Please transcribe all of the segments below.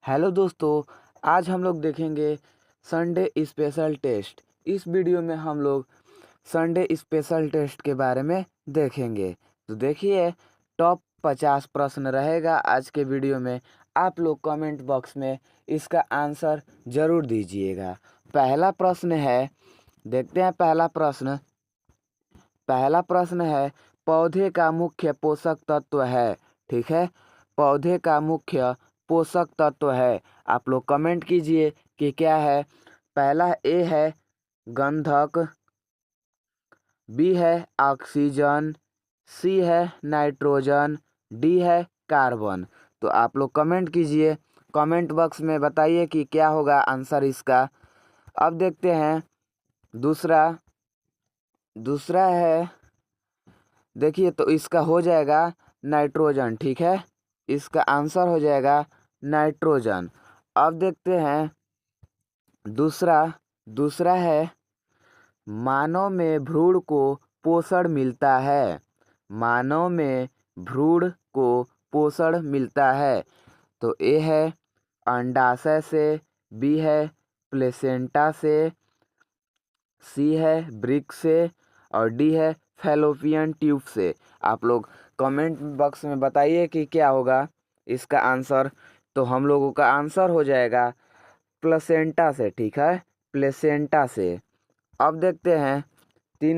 Hello दोस्तों, आज हम लोग देखेंगे संडे स्पेशल टेस्ट। इस वीडियो में हम लोग संडे स्पेशल टेस्ट के बारे में देखेंगे। तो देखिए, टॉप 50 प्रश्न रहेगा आज के वीडियो में। आप लोग कमेंट बॉक्स में इसका आंसर ज़रूर दीजिएगा। पहला प्रश्न है, देखते हैं पहला प्रश्न है, पौधे का मुख्य पोषक तत्व है। ठीक है, पौधे का मुख्य पोषक तत्व है। आप लोग कमेंट कीजिए कि क्या है। पहला ए है गंधक, बी है ऑक्सीजन, सी है नाइट्रोजन, डी है कार्बन। तो आप लोग कमेंट कीजिए, कमेंट बॉक्स में बताइए कि क्या होगा आंसर इसका। अब देखते हैं दूसरा दूसरा है, देखिए तो इसका हो जाएगा नाइट्रोजन। ठीक है, इसका आंसर हो जाएगा नाइट्रोजन। अब देखते हैं दूसरा दूसरा है, मानव में भ्रूण को पोषण मिलता है। मानव में भ्रूण को पोषण मिलता है। तो ए है अंडाशय से, बी है प्लेसेंटा से, सी है ब्रिक से और डी है फैलोपियन ट्यूब से। आप लोग कमेंट बॉक्स में बताइए कि क्या होगा इसका आंसर। तो हम लोगों का आंसर हो जाएगा प्लेसेंटा से। ठीक है, प्लेसेंटा से। अब देखते हैं तीन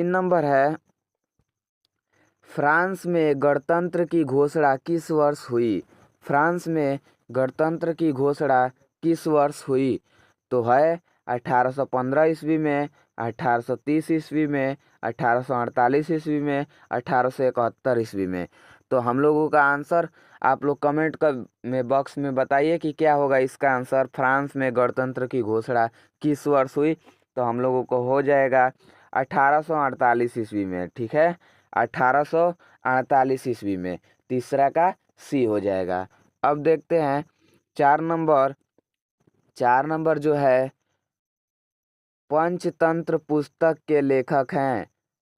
नंबर है, फ्रांस में गणतंत्र की घोषणा किस वर्ष हुई। फ्रांस में गणतंत्र की घोषणा किस वर्ष हुई। तो है 1815 ईस्वी में, 1830 ईस्वी में, 1848 ईस्वी में, 1871 ईस्वी में। तो हम लोगों का आंसर आप लोग कमेंट में बॉक्स में बताइए कि क्या होगा इसका आंसर। फ्रांस में गणतंत्र की घोषणा किस वर्ष हुई। तो हम लोगों को हो जाएगा 1848 ईस्वी में। ठीक है, 1848 ईस्वी में। तीसरा का सी हो जाएगा। अब देखते हैं चार नंबर जो है, पंचतंत्र पुस्तक के लेखक हैं।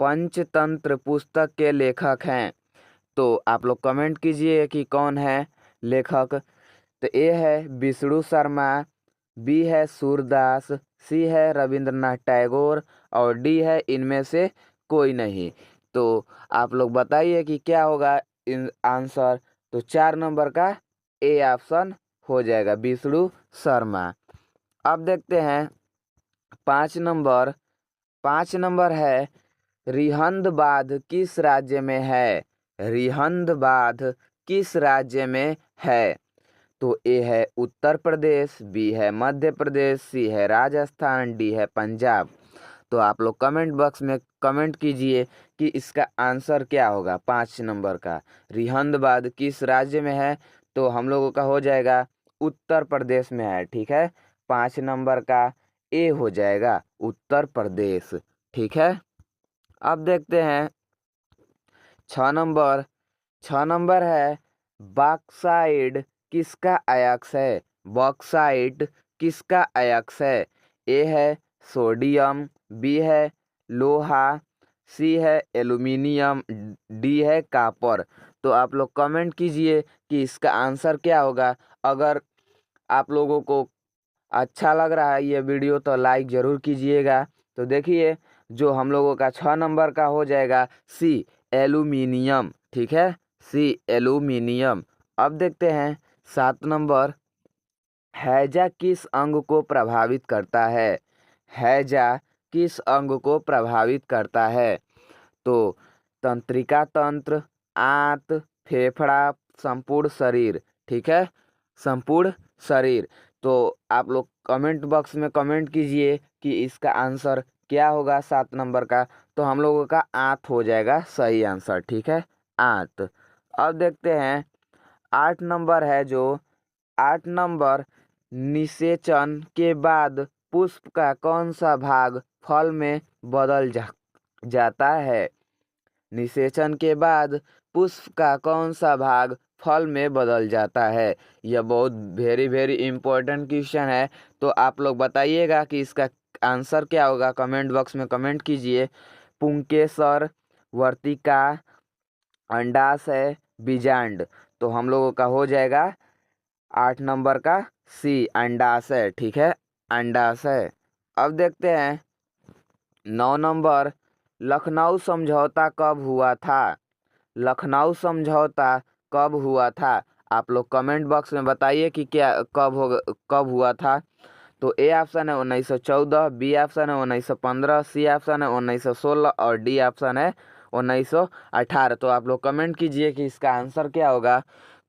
पंचतंत्र पुस्तक के लेखक हैं। तो आप लोग कमेंट कीजिए कि कौन है लेखक। तो ए है विष्णु शर्मा, बी है सूरदास, सी है रविंद्रनाथ टैगोर और डी है इनमें से कोई नहीं। तो आप लोग बताइए कि क्या होगा इन आंसर। तो 4 नंबर का ए ऑप्शन हो जाएगा, विष्णु शर्मा। अब देखते हैं 5 नंबर। 5 नंबर है, रिहंद बांध किस राज्य में है। रिहंद बांध किस राज्य में है। तो ए है उत्तर प्रदेश, बी है मध्य प्रदेश, सी है राजस्थान, डी है पंजाब। तो आप लोग कमेंट बॉक्स में कमेंट कीजिए कि इसका आंसर क्या होगा 5 नंबर का। रिहंद बांध किस राज्य में है। तो हम लोगों का हो जाएगा उत्तर प्रदेश में है। ठीक है, 5 नंबर का ए हो जाएगा उत्तर प्रदेश। ठीक है, अब देखते हैं 6 नंबर। 6 नंबर है, बॉक्साइट किसका अयस्क है। बॉक्साइट किसका अयस्क है। ए है सोडियम, बी है लोहा, सी है एल्यूमिनियम, डी है कॉपर। तो आप लोग कमेंट कीजिए कि इसका आंसर क्या होगा। अगर आप लोगों को अच्छा लग रहा है ये वीडियो तो लाइक ज़रूर कीजिएगा। तो देखिए, जो हम लोगों का 6 नंबर का हो जाएगा सी एल्यूमिनियम। ठीक है, सी एल्यूमिनियम। अब देखते हैं 7 नंबर, हैजा किस अंग को प्रभावित करता है। हैजा किस अंग को प्रभावित करता है। तो तंत्रिका तंत्र, आंत, फेफड़ा, संपूर्ण शरीर। ठीक है, संपूर्ण शरीर। तो आप लोग कमेंट बॉक्स में कमेंट कीजिए कि इसका आंसर क्या होगा 7 नंबर का। तो हम लोगों का आंत हो जाएगा सही आंसर। ठीक है, आंत। अब देखते हैं 8 नंबर है, जो 8 नंबर, निषेचन के बाद पुष्प का कौन सा भाग फल में बदल जाता है। निषेचन के बाद पुष्प का कौन सा भाग फल में बदल जाता है। यह बहुत वेरी वेरी इंपॉर्टेंट क्वेश्चन है। तो आप लोग बताइएगा कि इसका आंसर क्या होगा। कमेंट बॉक्स में कमेंट कीजिए। पुंकेसर, वर्तिका, अंडाशय, बीजांड। तो हम लोगों का हो जाएगा 8 नंबर का सी अंडाशय, ठीक है, अंडाशय। अब देखते हैं 9 नंबर, लखनऊ समझौता कब हुआ था? लखनऊ समझौता कब हुआ था? आप लोग कमेंट बॉक्स में बताइए कि क्या कब हुआ था। तो ए ऑप्शन है 1914, बी ऑप्शन है 1915, सी ऑप्शन है 1916 और डी ऑप्शन है 1918। तो आप लोग कमेंट कीजिए कि इसका आंसर क्या होगा।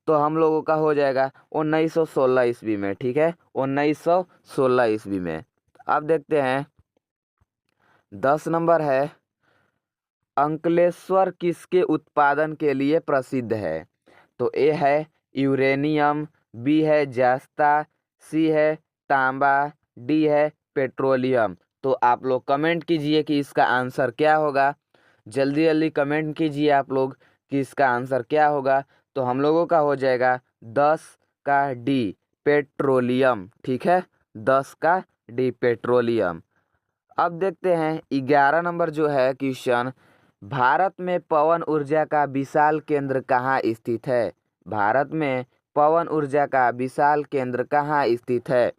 तो हम लोगों का हो जाएगा 1916 ईस्वी में, ठीक है, 1916 ईस्वी में। अब देखते हैं 10 नंबर है, अंकलेश्वर किसके उत्पादन के लिए प्रसिद्ध है? तो ए है यूरेनियम, बी है जस्ता, सी है तांबा, डी है पेट्रोलियम। तो आप लोग कमेंट कीजिए कि इसका आंसर क्या होगा। जल्दी जल्दी कमेंट कीजिए आप लोग कि इसका आंसर क्या होगा। तो हम लोगों का हो जाएगा 10 का डी पेट्रोलियम, ठीक है, 10 का डी पेट्रोलियम। अब देखते हैं 11 नंबर जो है क्वेश्चन, भारत में पवन ऊर्जा का विशाल केंद्र कहाँ स्थित है? भारत में पवन ऊर्जा का विशाल केंद्र कहाँ स्थित है?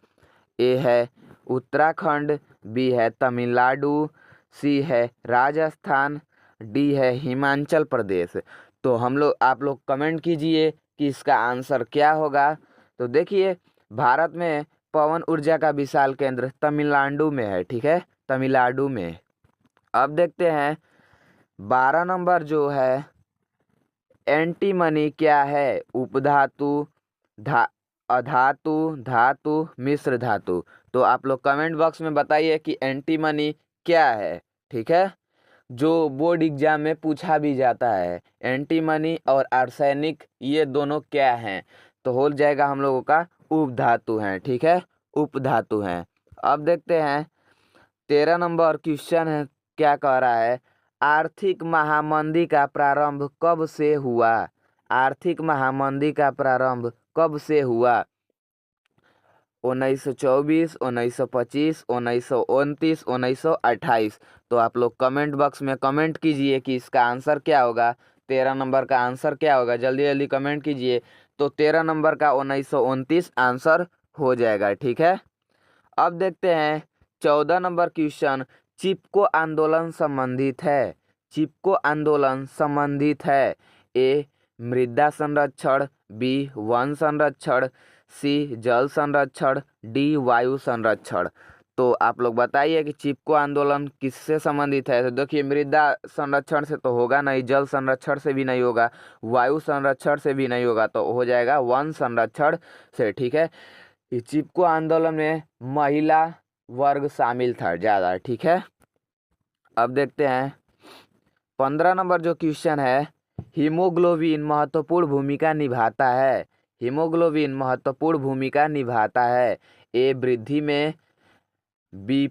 ए है उत्तराखंड, बी है तमिलनाडु, सी है राजस्थान, डी है हिमाचल प्रदेश। तो आप लोग कमेंट कीजिए कि इसका आंसर क्या होगा। तो देखिए भारत में पवन ऊर्जा का विशाल केंद्र तमिलनाडु में है, ठीक है, तमिलनाडु में। अब देखते हैं 12 नंबर जो है, एंटीमनी क्या है? उपधातु, अधातु, धातु, मिश्र धातु। तो आप लोग कमेंट बॉक्स में बताइए कि एंटीमनी क्या है, ठीक है, जो बोर्ड एग्जाम में पूछा भी जाता है। एंटीमनी और आर्सेनिक ये दोनों क्या हैं? तो हो जाएगा हम लोगों का उपधातु हैं, ठीक है, उपधातु हैं। अब देखते हैं 13 नंबर क्वेश्चन है, क्या कह रहा है, आर्थिक महामंदी का प्रारंभ कब से हुआ? आर्थिक महामंदी का प्रारंभ कब से हुआ? 1924, 1925, 1929, 1928। तो आप लोग कमेंट बॉक्स में कमेंट कीजिए कि इसका आंसर क्या होगा। 13 नंबर का आंसर क्या होगा, जल्दी जल्दी कमेंट कीजिए। तो 13 नंबर का 1929 आंसर हो जाएगा, ठीक है। अब देखते हैं 14 नंबर क्वेश्चन, चिपको आंदोलन संबंधित है? चिपको आंदोलन संबंधित है ए मृदा संरक्षण, बी वन संरक्षण, सी जल संरक्षण, डी वायु संरक्षण। तो आप लोग बताइए कि चिपको आंदोलन किससे संबंधित है। तो देखिए मृदा संरक्षण से तो होगा नहीं, जल संरक्षण से भी नहीं होगा, वायु संरक्षण से भी नहीं होगा, तो हो जाएगा वन संरक्षण से, ठीक है। इस चिपको आंदोलन में महिला वर्ग शामिल था ज़्यादा, ठीक है। अब देखते हैं 15 नंबर जो क्वेश्चन है, हीमोग्लोबिन महत्वपूर्ण भूमिका निभाता है? हीमोग्लोबिन महत्वपूर्ण भूमिका निभाता है ए वृद्धि में, बी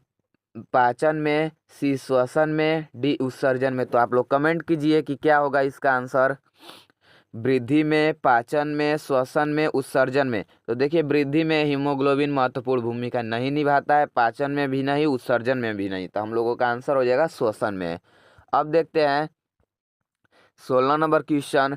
पाचन में, सी श्वसन में, डी उत्सर्जन में। तो आप लोग कमेंट कीजिए कि क्या होगा इसका आंसर। वृद्धि में, पाचन में, श्वसन में, उत्सर्जन में। तो देखिए वृद्धि में हीमोग्लोबिन महत्वपूर्ण भूमिका नहीं निभाता है, पाचन में भी नहीं, उत्सर्जन में भी नहीं। तो हम लोगों का आंसर हो जाएगा श्वसन में। अब देखते हैं 16 नंबर क्वेश्चन,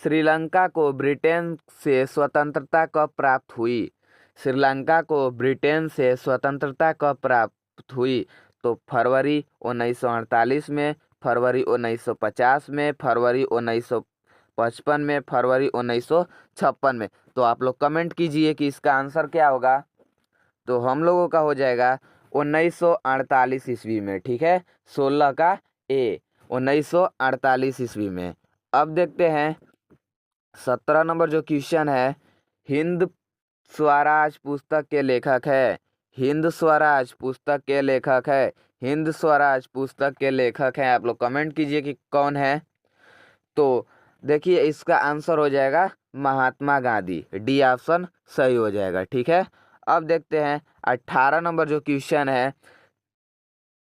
श्रीलंका को ब्रिटेन से स्वतंत्रता कब प्राप्त हुई? श्रीलंका को ब्रिटेन से स्वतंत्रता कब प्राप्त हुई? तो फरवरी 1948 में, फरवरी 1950 में, फरवरी 1955 में, फरवरी 1956 में। तो आप लोग कमेंट कीजिए कि इसका आंसर क्या होगा। तो हम लोगों का हो जाएगा 1948 ईस्वी में, ठीक है, 16 का ए 1948 ईस्वी में। अब देखते हैं 17 नंबर जो क्वेश्चन है, हिंद स्वराज पुस्तक के लेखक है? हिंद स्वराज पुस्तक के लेखक है? हिंद स्वराज पुस्तक के लेखक हैं, आप लोग कमेंट कीजिए कि कौन है। तो देखिए इसका आंसर हो जाएगा महात्मा गांधी, डी ऑप्शन सही हो जाएगा, ठीक है। अब देखते हैं 18 नंबर जो क्वेश्चन है,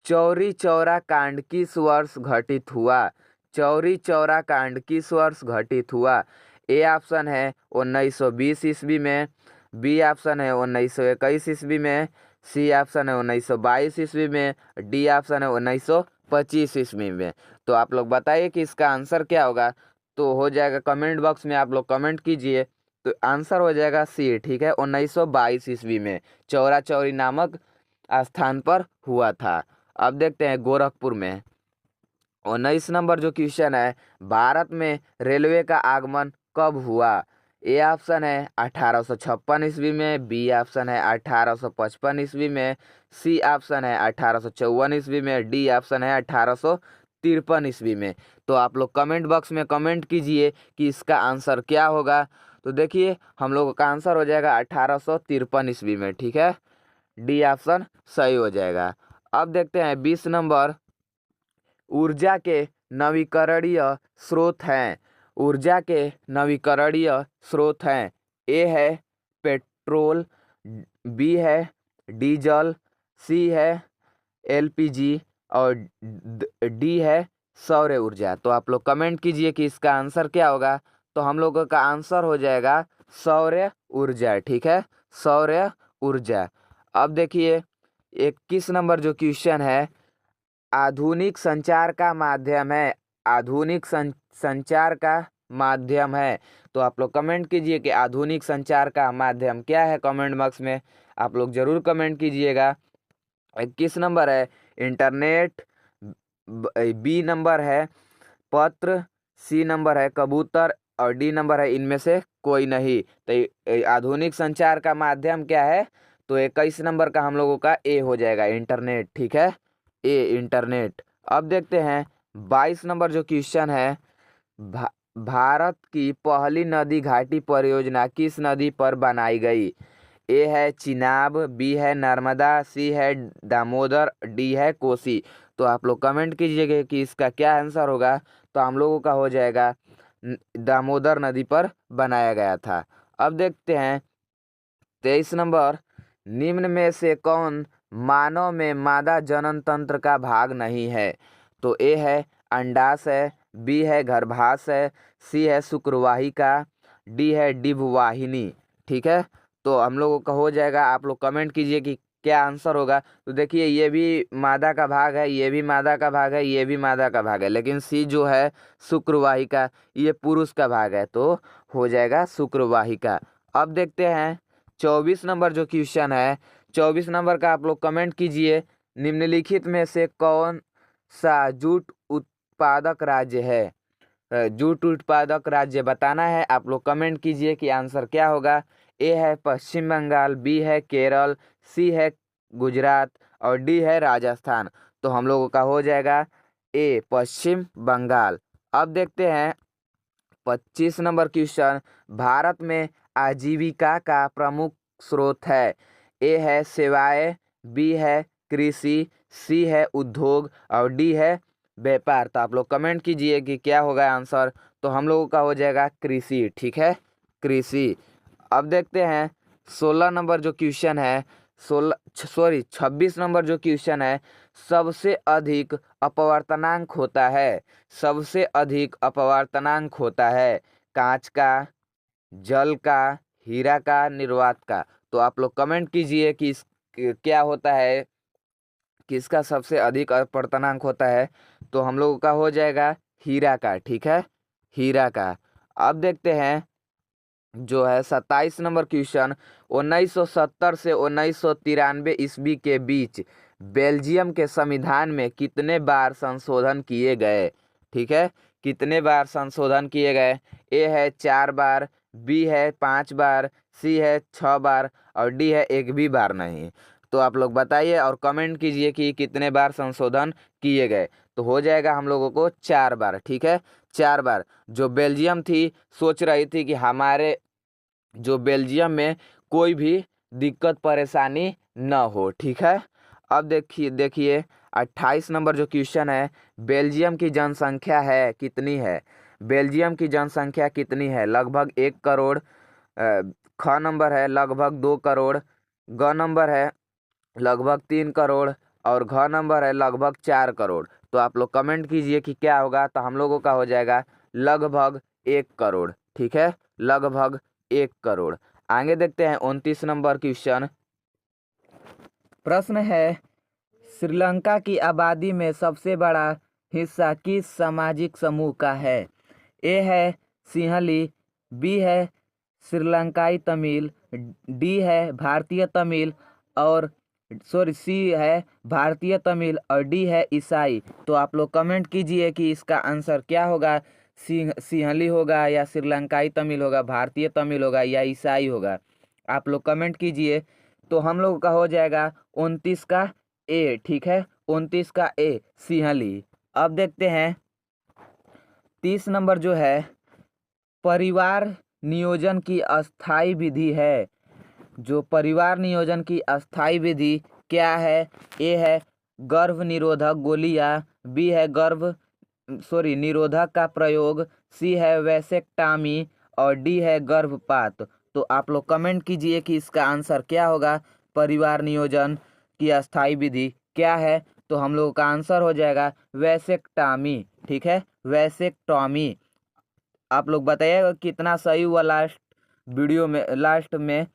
चौरी चौरा कांड किस वर्ष घटित हुआ? चौरी चौरा कांड किस वर्ष घटित हुआ? ए ऑप्शन है 1920 ईस्वी में, बी ऑप्शन है 1921 ईस्वी में, सी ऑप्शन है 1922 ईस्वी में, डी ऑप्शन है 1925 ईस्वी में। तो आप लोग बताइए कि इसका आंसर क्या होगा। तो हो जाएगा कमेंट बॉक्स में आप लोग कमेंट कीजिए तो आंसर हो जाएगा सी, ठीक है। 1922 ईस्वी में चौरा चौरी नामक स्थान पर हुआ था। अब देखते हैं गोरखपुर में 19 नंबर जो क्वेश्चन है, भारत में रेलवे का आगमन कब हुआ? ए ऑप्शन है 1856 ईस्वी में, बी ऑप्शन है 1855 ईस्वी में, सी ऑप्शन है 1854 ईस्वी में, डी ऑप्शन है 1853 ईस्वी में। तो आप लोग कमेंट बॉक्स में कमेंट कीजिए कि इसका आंसर क्या होगा। तो देखिए हम लोगों का आंसर हो जाएगा 1853 ईस्वी में, ठीक है। डी ऑप्शन सही हो जाएगा। अब देखते हैं 20 नंबर, ऊर्जा के नवीकरणीय स्रोत हैं। ऊर्जा के नवीकरणीय स्रोत हैं। ए है पेट्रोल, बी है डीजल, सी है एलपीजी और डी है सौर ऊर्जा। तो आप लोग कमेंट कीजिए कि इसका आंसर क्या होगा। तो हम लोगों का आंसर हो जाएगा सौर ऊर्जा, ठीक है, सौर ऊर्जा। अब देखिए 21 नंबर जो क्वेश्चन है, आधुनिक संचार का माध्यम है। आधुनिक संचार का माध्यम है। तो आप लोग कमेंट कीजिए कि आधुनिक संचार का माध्यम क्या है। कमेंट बॉक्स में आप लोग जरूर कमेंट कीजिएगा। 21 नंबर है इंटरनेट, बी नंबर है पत्र, सी नंबर है कबूतर और डी नंबर है इनमें से कोई नहीं। तो आधुनिक संचार का माध्यम क्या है? तो 21 नंबर का हम लोगों का ए हो जाएगा, इंटरनेट, ठीक है, ए इंटरनेट। अब देखते हैं 22 नंबर जो क्वेश्चन है, भारत की पहली नदी घाटी परियोजना किस नदी पर बनाई गई? ए है चिनाब, बी है नर्मदा, सी है दामोदर, डी है कोसी। तो आप लोग कमेंट कीजिएगा कि इसका क्या आंसर होगा। तो हम लोगों का हो जाएगा दामोदर नदी पर बनाया गया था। अब देखते हैं 23 नंबर, निम्न में से कौन मानव में मादा जनन तंत्र का भाग नहीं है? तो ए है अंडाशय, बी है गर्भाशय है, सी है शुक्रवाहिका, डी है डिंबवाहिनी, ठीक है। तो हम लोगों का हो जाएगा, आप लोग कमेंट कीजिए कि क्या आंसर होगा। तो देखिए ये भी मादा का भाग है, ये भी मादा का भाग है, ये भी मादा का भाग है, लेकिन सी जो है शुक्रवाहिका ये पुरुष का भाग है, तो हो जाएगा शुक्रवाहिका। अब देखते हैं 24 नंबर जो क्वेश्चन है, 24 नंबर का आप लोग कमेंट कीजिए, निम्नलिखित में से कौन सा जूट उत्पादक राज्य है? जूट उत्पादक राज्य बताना है। आप लोग कमेंट कीजिए कि आंसर क्या होगा। ए है पश्चिम बंगाल, बी है केरल, सी है गुजरात और डी है राजस्थान। तो हम लोगों का हो जाएगा ए पश्चिम बंगाल। अब देखते हैं 25 नंबर क्वेश्चन, भारत में आजीविका का प्रमुख स्रोत है। ए है सेवाएं, बी है कृषि, सी है उद्योग और डी है व्यापार। तो आप लोग कमेंट कीजिए कि क्या होगा आंसर। तो हम लोगों का हो जाएगा कृषि, ठीक है, कृषि। अब देखते हैं 16 नंबर जो क्वेश्चन है, 26 नंबर जो क्वेश्चन है, सबसे अधिक अपवर्तनांक होता है। सबसे अधिक अपवर्तनांक होता है कांच का, जल का, हीरा का, निर्वात का। तो आप लोग कमेंट कीजिए कि क्या होता है, किसका सबसे अधिक अपवर्तनांक होता है। तो हम लोगों का हो जाएगा हीरा का, ठीक है, हीरा का। अब देखते हैं जो है 27 नंबर क्वेश्चन, 1970 से 1993 ईस्वी के बीच बेल्जियम के संविधान में कितने बार संशोधन किए गए? ठीक है, कितने बार संशोधन किए गए? ए है 4 बार, बी है 5 बार, सी है 6 बार और डी है एक भी बार नहीं। तो आप लोग बताइए और कमेंट कीजिए कि कितने बार संशोधन किए गए। तो हो जाएगा हम लोगों को 4 बार, ठीक है, 4 बार। जो बेल्जियम थी सोच रही थी कि हमारे जो बेल्जियम में कोई भी दिक्कत परेशानी न हो, ठीक है। अब देखिए 28 नंबर जो क्वेश्चन है, बेल्जियम की जनसंख्या है कितनी है? बेल्जियम की जनसंख्या कितनी है? लगभग 1 करोड़, ख नंबर है लगभग 2 करोड़, ग नंबर है लगभग 3 करोड़ और घ नंबर है लगभग 4 करोड़। तो आप लोग कमेंट कीजिए कि क्या होगा। तो हम लोगों का हो जाएगा लगभग 1 करोड़, ठीक है, लगभग 1 करोड़। आगे देखते हैं 29 नंबर क्वेश्चन। प्रश्न है, श्रीलंका की आबादी में सबसे बड़ा हिस्सा किस सामाजिक समूह का है? ए है सिंहली, बी है श्रीलंकाई तमिल, डी है भारतीय तमिल और सी है भारतीय तमिल और डी है ईसाई। तो आप लोग कमेंट कीजिए कि इसका आंसर क्या होगा, सिंहली होगा या श्रीलंकाई तमिल होगा, भारतीय तमिल होगा या ईसाई होगा। आप लोग कमेंट कीजिए। तो हम लोग का हो जाएगा 29 का ए, ठीक है, 29 का ए सिंहली। अब देखते हैं 30 नंबर जो है परिवार नियोजन की अस्थाई विधि है। जो परिवार नियोजन की अस्थाई विधि क्या है? ए है गर्भ निरोधक गोलियां, बी है निरोधक का प्रयोग, सी है वैसेक्टॉमी और डी है गर्भपात। तो आप लोग कमेंट कीजिए कि इसका आंसर क्या होगा। परिवार नियोजन की अस्थाई विधि क्या है? तो हम लोगों का आंसर हो जाएगा वैसेक्टॉमी, ठीक है, वैसेक्टॉमी। आप लोग बताइएगा कितना सही हुआ लास्ट वीडियो में, लास्ट में,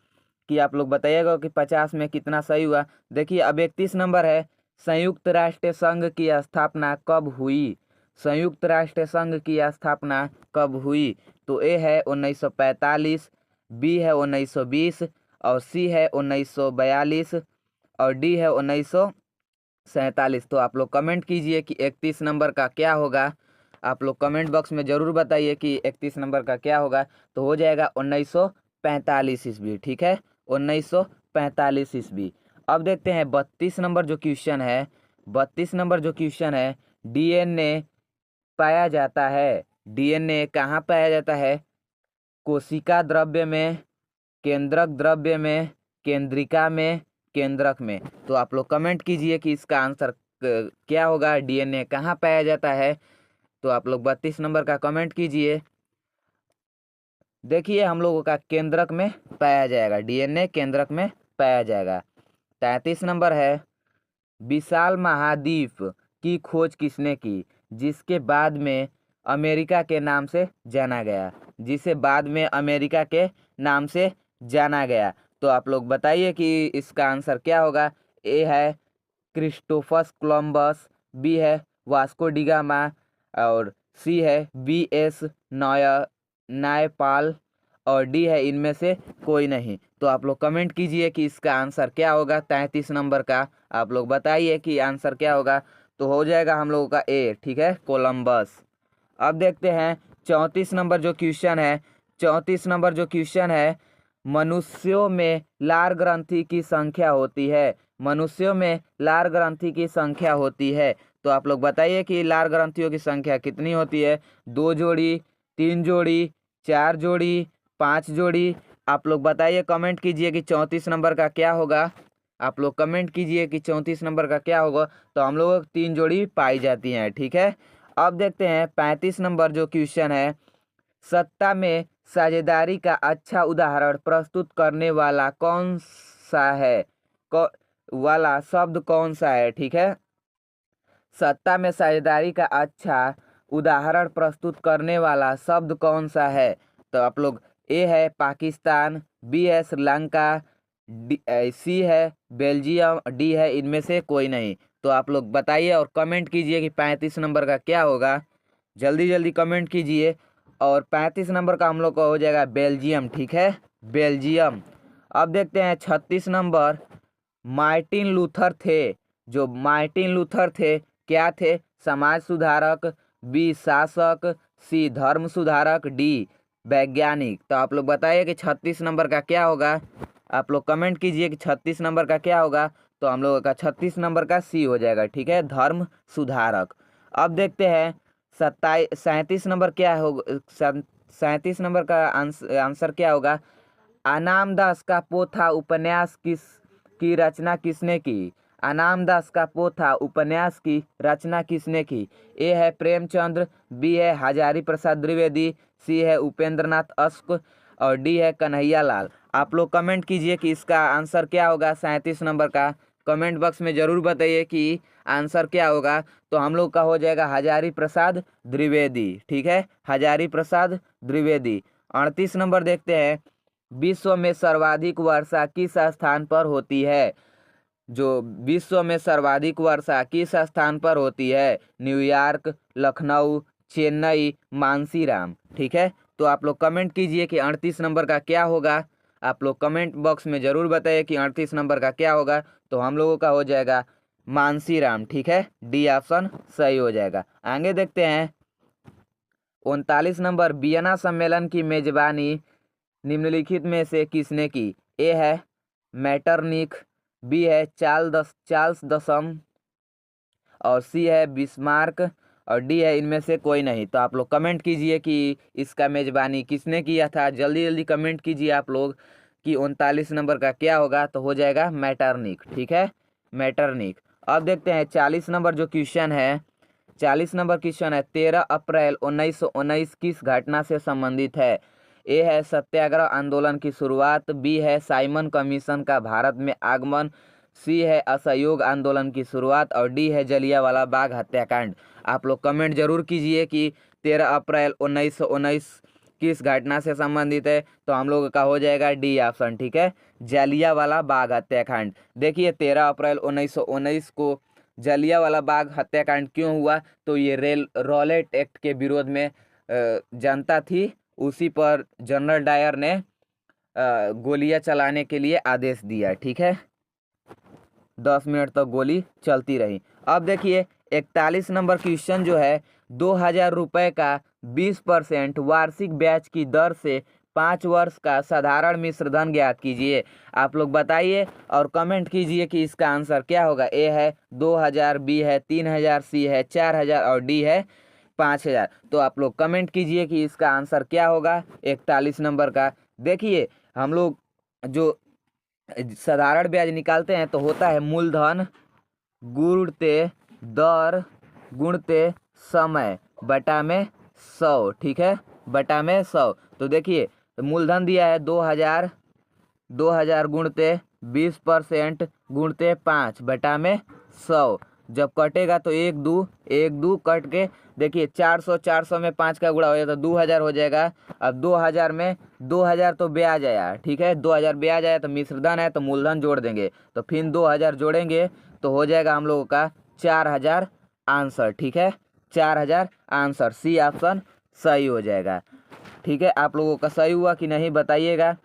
कि आप लोग बताइएगा कि 50 में कितना सही हुआ। देखिए अब 31 नंबर है संयुक्त राष्ट्र संघ की स्थापना कब हुई? संयुक्त राष्ट्र संघ की स्थापना कब हुई? तो ए है 1945, बी है 1920 और सी है 1942 और डी है 1947। तो आप लोग कमेंट कीजिए कि 31 नंबर का क्या होगा। आप लोग कमेंट बॉक्स में ज़रूर बताइए कि 31 नंबर का क्या होगा। तो हो जाएगा 1945 ईस्वी, ठीक है, 1945 ईस्वी। अब देखते हैं 32 नंबर जो क्वेश्चन है। 32 नंबर जो क्वेश्चन है, डीएनए पाया जाता है, डीएनए कहाँ पाया जाता है? कोशिका द्रव्य में, केंद्रक द्रव्य में, केंद्रिका में, केंद्रक में। तो आप लोग कमेंट कीजिए कि इसका आंसर क्या होगा, डीएनए कहाँ पाया जाता है। तो आप लोग 32 नंबर का कमेंट कीजिए। देखिए हम लोगों का केंद्रक में पाया जाएगा, डीएनए केंद्रक में पाया जाएगा। 33 नंबर है विशाल महाद्वीप की खोज किसने की, जिसके बाद में अमेरिका के नाम से जाना गया, जिसे बाद में अमेरिका के नाम से जाना गया। तो आप लोग बताइए कि इसका आंसर क्या होगा। ए है क्रिस्टोफर कोलंबस, बी है वास्को डी गामा और सी है BS नायपाल और डी है इनमें से कोई नहीं। तो आप लोग कमेंट कीजिए कि इसका आंसर क्या होगा। 33 नंबर का आप लोग बताइए कि आंसर क्या होगा। तो हो जाएगा हम लोगों का ए, ठीक है, कोलंबस। अब देखते हैं 34 नंबर जो क्वेश्चन है। 34 नंबर जो क्वेश्चन है, मनुष्यों में लार ग्रंथि की संख्या होती है, मनुष्यों में लार ग्रंथि की संख्या होती है। तो आप लोग बताइए कि लार ग्रंथियों की संख्या कितनी होती है। 2 जोड़ी, 3 जोड़ी, 4 जोड़ी, 5 जोड़ी। आप लोग बताइए, कमेंट कीजिए कि 34 नंबर का क्या होगा। आप लोग कमेंट कीजिए कि 34 नंबर का क्या होगा। तो हम लोगों को 3 जोड़ी पाई जाती हैं, ठीक है। अब देखते हैं 35 नंबर जो क्वेश्चन है, सत्ता में साझेदारी का अच्छा उदाहरण प्रस्तुत करने वाला कौन सा है, वाला शब्द कौन सा है, ठीक है। सत्ता में साझेदारी का अच्छा उदाहरण प्रस्तुत करने वाला शब्द कौन सा है। तो आप लोग ए है पाकिस्तान, बी है श्रीलंका, सी है बेल्जियम, डी है इनमें से कोई नहीं। तो आप लोग बताइए और कमेंट कीजिए कि 35 नंबर का क्या होगा। जल्दी जल्दी कमेंट कीजिए। और 35 नंबर का हम लोग का हो जाएगा बेल्जियम, ठीक है, बेल्जियम। अब देखते हैं 36 नंबर, मार्टिन लूथर थे, जो मार्टिन लूथर थे क्या थे? समाज सुधारक, बी शासक, सी धर्म सुधारक, डी वैज्ञानिक। तो आप लोग बताइए कि 36 नंबर का क्या होगा। आप लोग कमेंट कीजिए कि 36 नंबर का क्या होगा। तो हम लोगों का 36 नंबर का सी हो जाएगा, ठीक है, धर्म सुधारक। अब देखते हैं 37 नंबर क्या होगा। 37 नंबर का आंसर क्या होगा। अनामदास का पोथा उपन्यास की रचना किसने की? अनामदास का पोथा उपन्यास की रचना किसने की? ए है प्रेमचंद्र, बी है हजारी प्रसाद द्विवेदी, सी है उपेंद्रनाथ अश्क और डी है कन्हैया लाल। आप लोग कमेंट कीजिए कि इसका आंसर क्या होगा। 37 नंबर का कमेंट बॉक्स में ज़रूर बताइए कि आंसर क्या होगा। तो हम लोग का हो जाएगा हजारी प्रसाद द्विवेदी, ठीक है, हजारी प्रसाद द्विवेदी। 38 नंबर देखते हैं, विश्व में सर्वाधिक वर्षा किस स्थान पर होती है? जो विश्व में सर्वाधिक वर्षा किस स्थान पर होती है? न्यूयॉर्क, लखनऊ, चेन्नई, मानसीराम, ठीक है। तो आप लोग कमेंट कीजिए कि 38 नंबर का क्या होगा। आप लोग कमेंट बॉक्स में ज़रूर बताइए कि 38 नंबर का क्या होगा। तो हम लोगों का हो जाएगा मानसी राम। ठीक है, डी ऑप्शन सही हो जाएगा। आगे देखते हैं 39 नंबर, वियना सम्मेलन की मेजबानी निम्नलिखित में से किसने की? ए है मैटरनिख, बी है चार्ल्स दसम, और सी है बिस्मार्क, और डी है इनमें से कोई नहीं। तो आप लोग कमेंट कीजिए कि इसका मेजबानी किसने किया था। जल्दी जल्दी कमेंट कीजिए आप लोग कि 39 नंबर का क्या होगा। तो हो जाएगा मैटरनिख। ठीक है, मैटरनिख। अब देखते हैं 40 नंबर जो क्वेश्चन है। 40 नंबर क्वेश्चन है 13 अप्रैल 1919 किस घटना से संबंधित है? ए है सत्याग्रह आंदोलन की शुरुआत, बी है साइमन कमीशन का भारत में आगमन, सी है असहयोग आंदोलन की शुरुआत, और डी है जलियांवाला बाग हत्याकांड। आप लोग कमेंट जरूर कीजिए कि 13 अप्रैल 1919 किस घटना से संबंधित है। तो हम लोगों का हो जाएगा डी ऑप्शन। ठीक है, जलियांवाला बाग हत्याकांड। देखिए 13 अप्रैल 1919 को जलियांवाला बाग हत्याकांड क्यों हुआ? तो ये रॉलेट एक्ट के विरोध में जनता थी, उसी पर जनरल डायर ने गोलियां चलाने के लिए आदेश दिया। ठीक है, 10 मिनट तक गोली चलती रही। अब देखिए 41 नंबर क्वेश्चन जो है 2000 रुपये का 20% वार्षिक ब्याज की दर से 5 वर्ष का साधारण मिश्र धन ज्ञात कीजिए। आप लोग बताइए और कमेंट कीजिए कि इसका आंसर क्या होगा। ए है 2000, बी है 3000, सी है 4000 और डी है 5000। तो आप लोग कमेंट कीजिए कि इसका आंसर क्या होगा 41 नंबर का। देखिए हम लोग जो साधारण ब्याज निकालते हैं तो होता है मूलधन गुणते दर गुणते समय बटा में 100। ठीक है, बटा में 100। तो देखिए मूलधन दिया है 2000, 2000 गुणते 20% गुणते 5 बटा में 100। जब कटेगा तो एक दू कट के देखिए 400, 400 में 5 का गुणा हो जाए तो 2000 हो जाएगा। अब 2000 में 2000 तो ब्याज आया। ठीक है, 2000 ब्याज आया तो मिश्रधन है तो मूलधन जोड़ देंगे, तो फिर 2000 जोड़ेंगे तो हो जाएगा हम लोगों का 4000 आंसर। ठीक है, 4000 आंसर, सी ऑप्शन सही हो जाएगा। ठीक है, आप लोगों का सही हुआ कि नहीं बताइएगा।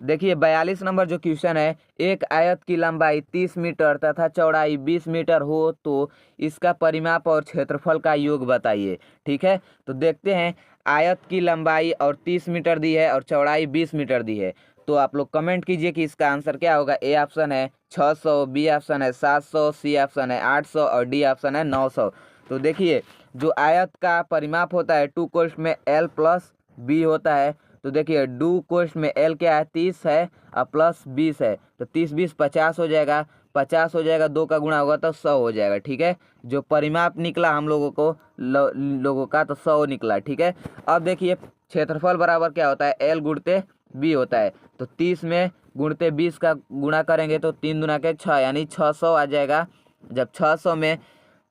देखिए 42 नंबर जो क्वेश्चन है, एक आयत की लंबाई 30 मीटर तथा चौड़ाई 20 मीटर हो तो इसका परिमाप और क्षेत्रफल का योग बताइए। ठीक है, तो देखते हैं आयत की लंबाई और 30 मीटर दी है और चौड़ाई 20 मीटर दी है। तो आप लोग कमेंट कीजिए कि इसका आंसर क्या होगा। ए ऑप्शन है 600, बी ऑप्शन है 700, सी ऑप्शन है 800 और डी ऑप्शन है 900। तो देखिए जो आयत का परिमाप होता है टू कोष्ठ में एल प्लस बी होता है। तो देखिए डू कोष्ठ में एल क्या है 30 है और प्लस 20 है, तो 30 20 50 हो जाएगा, 50 हो जाएगा, 2 का गुणा होगा तो 100 हो जाएगा। ठीक है, जो परिमाप निकला हम लोगों को लोगों का तो 100 निकला। ठीक है, अब देखिए क्षेत्रफल बराबर क्या होता है एल गुणते बी होता है। तो 30 में गुणते 20 का गुणा करेंगे तो 3 दूना के 6 यानी 600 आ जाएगा। जब 600 में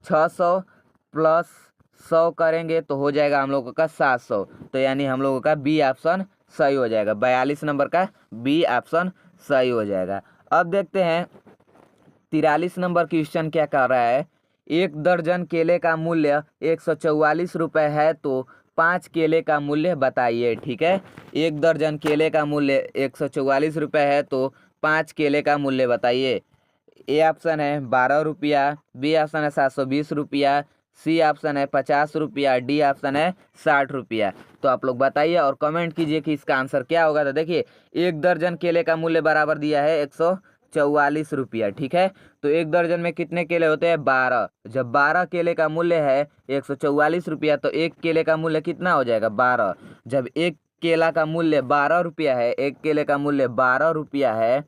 600 प्लस 100 करेंगे तो हो जाएगा हम लोगों का 700। तो यानी हम लोगों का बी ऑप्शन सही हो जाएगा। 42 नंबर का बी ऑप्शन सही हो जाएगा। अब देखते हैं 43 नंबर क्वेश्चन क्या कर रहा है। एक दर्जन केले का मूल्य 144 रुपये है तो 5 केले का मूल्य बताइए। ठीक है, एक दर्जन केले का मूल्य 144 रुपये है तो 5 केले का मूल्य बताइए। ए ऑप्शन है 12 रुपया, बी ऑप्शन है 720 रुपया, सी ऑप्शन है 50 रुपया, डी ऑप्शन है 60 रुपया। तो आप लोग बताइए और कमेंट कीजिए कि इसका आंसर क्या होगा। तो देखिए एक दर्जन केले का मूल्य बराबर दिया है 144 रुपया। ठीक है, तो एक दर्जन में कितने केले होते हैं 12। जब 12 केले का मूल्य है 144 रुपया तो एक केले का मूल्य कितना हो जाएगा 12। जब एक केला का मूल्य 12 रुपया है, एक केले का मूल्य 12 रुपया है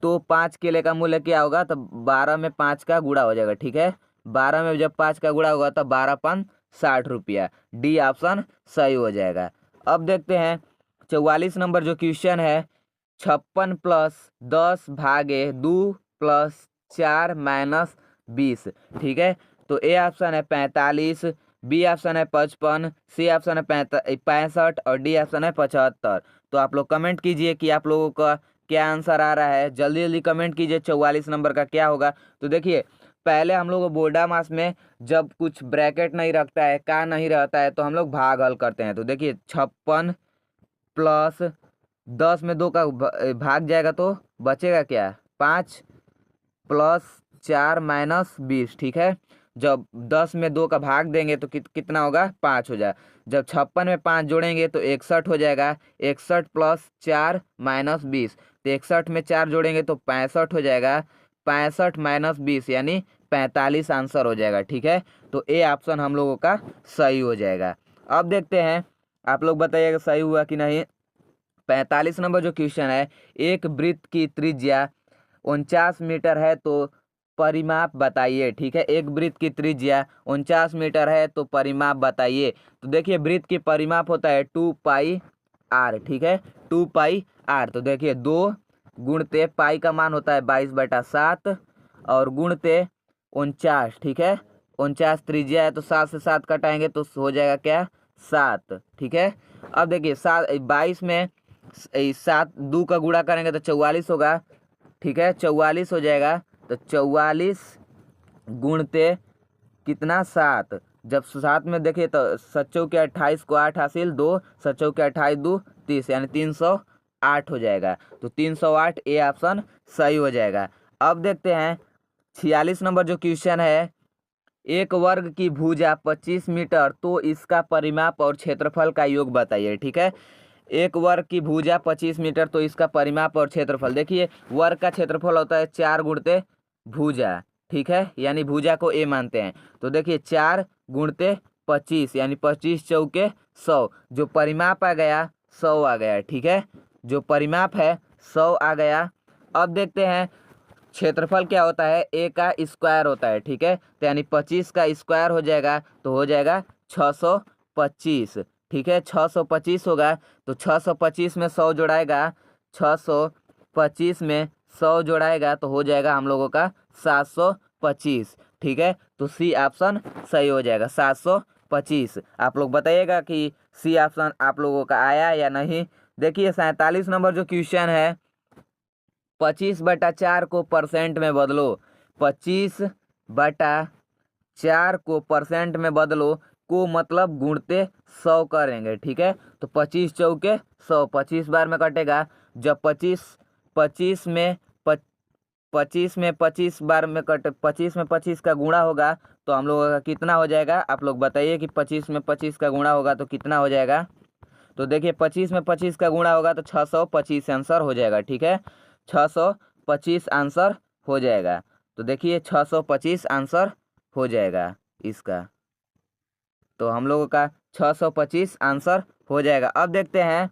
तो 5 केले का मूल्य क्या होगा। तो 12 में 5 का गुणा हो जाएगा। ठीक है, 12 में जब 5 का गुणा होगा तो 12 5 60 रुपया, डी ऑप्शन सही हो जाएगा। अब देखते हैं 44 नंबर जो क्वेश्चन है 56 प्लस 10 भागे 2 प्लस 4 माइनस 20। ठीक है, तो ए ऑप्शन है 45, बी ऑप्शन है 55, सी ऑप्शन है 65 और डी ऑप्शन है 75। तो आप लोग कमेंट कीजिए कि आप लोगों का क्या आंसर आ रहा है। जल्दी जल्दी कमेंट कीजिए 44 नंबर का क्या होगा। तो देखिए पहले हम लोग बोर्डा मास में जब कुछ ब्रैकेट नहीं रखता है का नहीं रहता है तो हम लोग भाग हल करते हैं। तो देखिए 56 प्लस 10 में 2 का भाग जाएगा तो बचेगा क्या 5 प्लस 4 माइनस 20। ठीक है, जब 10 में 2 का भाग देंगे तो कितना होगा 5 हो जाएगा। जब 56 में 5 जोड़ेंगे तो 61 हो जाएगा। 61 प्लस 4 माइनस 20, तो 61 में 4 जोड़ेंगे तो 65 हो जाएगा। 65 माइनस 20 यानी 45 आंसर हो जाएगा। ठीक है, तो ए ऑप्शन हम लोगों का सही हो जाएगा। अब देखते हैं, आप लोग बताइएगा सही हुआ कि नहीं। 45 नंबर जो क्वेश्चन है, एक वृत्त की त्रिज्या 49 मीटर है तो परिमाप बताइए। ठीक है, एक वृत्त की त्रिज्या 49 मीटर है तो परिमाप बताइए। तो देखिए वृत्त की परिमाप होता है 2 पाई आर। ठीक है, 2 पाई आर। तो देखिए 2 गुणते पाई का मान होता है 22/7 और गुणते 49। ठीक है, 49 त्रिज्या है तो 7 से 7 कटाएंगे तो हो जाएगा क्या 7। ठीक है, अब देखिए 22 में 7 2 का गुणा करेंगे तो 44 होगा। ठीक है, 44 हो जाएगा। तो 44 गुणते कितना 7, जब 7 में देखिए तो 7 के 28 को 8 हासिल 2, 7 के 28 2 30 यानी 308 हो जाएगा। तो 308 ए ऑप्शन सही हो जाएगा। अब देखते हैं 46 नंबर जो क्वेश्चन है, एक वर्ग की भुजा 25 मीटर तो इसका परिमाप और क्षेत्रफल का योग बताइए। ठीक है, एक वर्ग की भुजा 25 मीटर तो इसका परिमाप और क्षेत्रफल। देखिए वर्ग का क्षेत्रफल होता है 4 गुणते भुजा। ठीक है, यानी भुजा को ए मानते हैं। तो देखिए 4 गुणते 25 यानी 25 चौके 100, जो परिमाप आ गया 100 आ गया। ठीक है, जो परिमाप है 100 आ गया। अब देखते हैं क्षेत्रफल क्या होता है, ए का स्क्वायर होता है। ठीक है, तो यानी 25 का स्क्वायर हो जाएगा तो हो जाएगा 625। ठीक है, 625 होगा। तो 625 में 100 जोड़ाएगा, 625 में 100 जोड़ाएगा तो हो जाएगा हम लोगों का 725। ठीक है, तो सी ऑप्शन सही हो जाएगा 725। आप लोग बताइएगा कि सी ऑप्शन आप लोगों का आया या नहीं। देखिए 47 नंबर जो क्वेश्चन है, 25/4 को परसेंट में बदलो। 25/4 को परसेंट में बदलो को मतलब गुणते 100 करेंगे। ठीक है, तो 25 चौके 100, 25 बार में कटेगा। जब 25 में 25 बार में 25 में 25 का गुणा होगा तो हम लोगों का कितना हो जाएगा। आप लोग बताइए कि 25 में 25 का गुणा होगा तो कितना हो जाएगा। तो देखिए 25 में 25 का गुणा होगा तो 625 आंसर हो जाएगा। ठीक है, 625 आंसर हो जाएगा। तो देखिए 625 आंसर हो जाएगा इसका। तो हम लोगों का 625 आंसर हो जाएगा। अब देखते हैं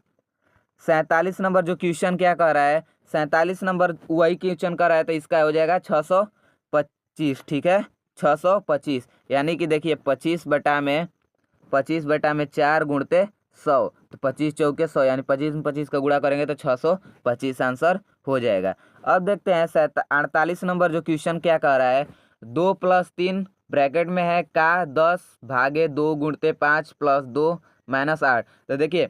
47 नंबर जो क्वेश्चन क्या कह रहा है, 47 नंबर वही क्वेश्चन कर रहा है तो इसका हो जाएगा 625। ठीक है, 625 यानी कि देखिए 25 बटा में 4 गुणते 100, तो 25 चौके 100 यानी 25 में 25 का गुणा करेंगे तो 625 आंसर हो जाएगा। अब देखते हैं 48 नंबर जो क्वेश्चन क्या कह रहा है, 2 + 3 ब्रैकेट में है का 10/2 गुणते 5 + 2 - 8। तो देखिए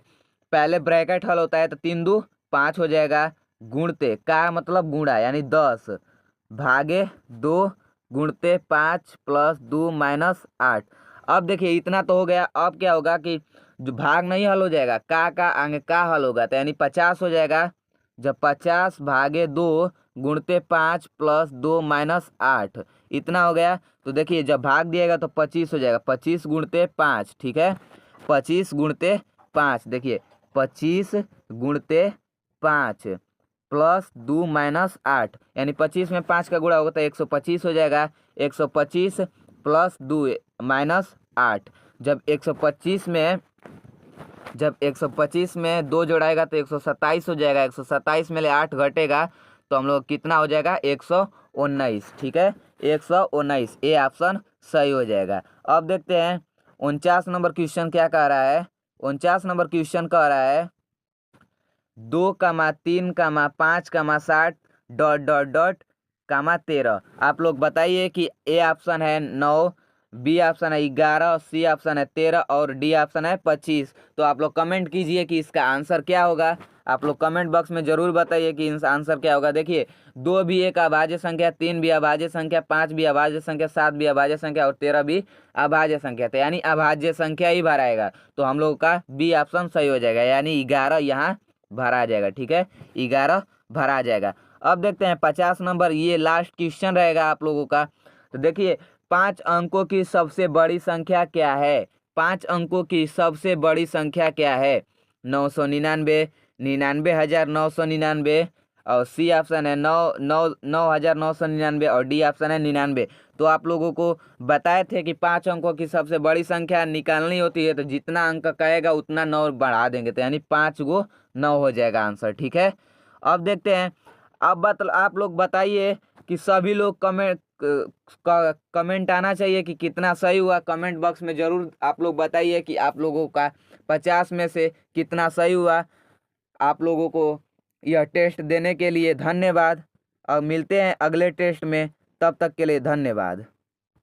पहले ब्रैकेट हल होता है तो 3 2 5 हो जाएगा, गुणते का मतलब गुणा यानी 10/2 गुणते 5 + 2 - 8। अब देखिए इतना तो हो गया। अब क्या होगा कि जो भाग नहीं हल हो जाएगा, का आगे का हल होगा तो यानी 50 हो जाएगा। जब 50/2 गुणते 5 + 2 - 8 इतना हो गया। तो देखिए जब भाग दिएगा तो 25 हो जाएगा, 25 गुणते 5। ठीक है, 25 गुणते 5। देखिए 25 गुणते 5 + 2 - 8 यानी 25 में 5 का गुणा होगा तो 125 हो जाएगा। 125 + 2 - 8। जब 125 में 2 जोड़ाएगा तो 127 हो जाएगा। 127 में ले 8 घटेगा तो हम लोग कितना हो जाएगा 119। ठीक है, 119 ए ऑप्शन सही हो जाएगा। अब देखते हैं 49 नंबर क्वेश्चन क्या कह रहा है। 49 नंबर क्वेश्चन कह रहा है 2, 3, 5, 60 ... 13। आप लोग बताइए कि ए ऑप्शन है 9 बी ऑप्शन है 11, सी ऑप्शन है 13 और डी ऑप्शन है 25। तो आप लोग कमेंट कीजिए कि इसका आंसर क्या होगा। आप लोग कमेंट बॉक्स में जरूर बताइए कि इसका आंसर क्या होगा। देखिए 2 भी एक अभाज्य संख्या, 3 भी अभाज्य संख्या, 5 भी अभाज्य संख्या, 7 भी अभाज्य संख्या और 13 भी अभाज्य संख्या। तो यानी अभाज्य संख्या ही भराएगा, तो हम लोग का बी ऑप्शन सही हो जाएगा, यानी 11 यहाँ भरा जाएगा। ठीक है, 11 भरा जाएगा। अब देखते हैं 50 नंबर, ये लास्ट क्वेश्चन रहेगा आप लोगों का। तो देखिए 5 अंकों की सबसे बड़ी संख्या क्या है? 5 अंकों की सबसे बड़ी संख्या क्या है? 999, 99,999 और सी ऑप्शन है 9,999 और डी ऑप्शन है 99। तो आप लोगों को बताए थे कि 5 अंकों की सबसे बड़ी संख्या निकालनी होती है, तो जितना अंक कहेगा उतना 9 बढ़ा देंगे, तो यानी 5 गो 9 हो जाएगा आंसर। ठीक है, अब देखते हैं। अब आप लोग बताइए कि सभी लोग कमेंट आना चाहिए कि कितना सही हुआ। कमेंट बॉक्स में ज़रूर आप लोग बताइए कि आप लोगों का 50 में से कितना सही हुआ। आप लोगों को यह टेस्ट देने के लिए धन्यवाद और मिलते हैं अगले टेस्ट में। तब तक के लिए धन्यवाद।